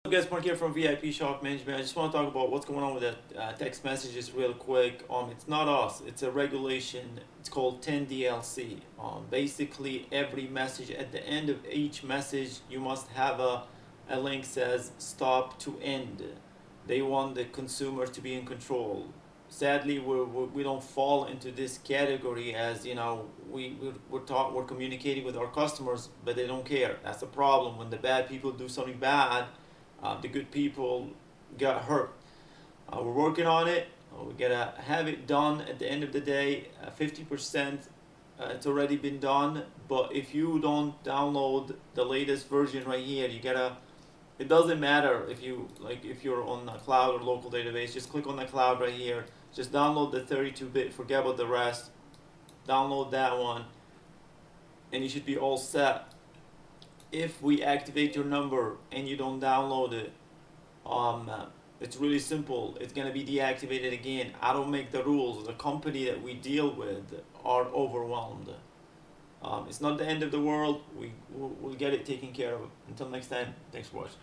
Guys, Mark here from VIP Shop Management. I just want to talk about what's going on with the text messages real quick. It's not us. It's a regulation. It's called 10 DLC. Basically, every message at the end of each message, you must have a link says stop to end. They want the consumer to be in control. Sadly, we don't fall into this category, as you know, we're communicating with our customers, but they don't care. That's the problem. When the bad people do something bad, the good people got hurt. We're working on it. We gotta have it done at the end of the day. 50%, it's already been done. But if you don't download the latest version right here, you gotta. It doesn't matter if you're on a cloud or local database. Just click on the cloud right here. Just download the 32-bit. Forget about the rest. Download that one, and you should be all set. If we activate your number and you don't download it, it's really simple. It's gonna be deactivated again. I don't make the rules. The company that we deal with are overwhelmed. It's not the end of the world. We'll get it taken care of. Until next time, thanks for watching.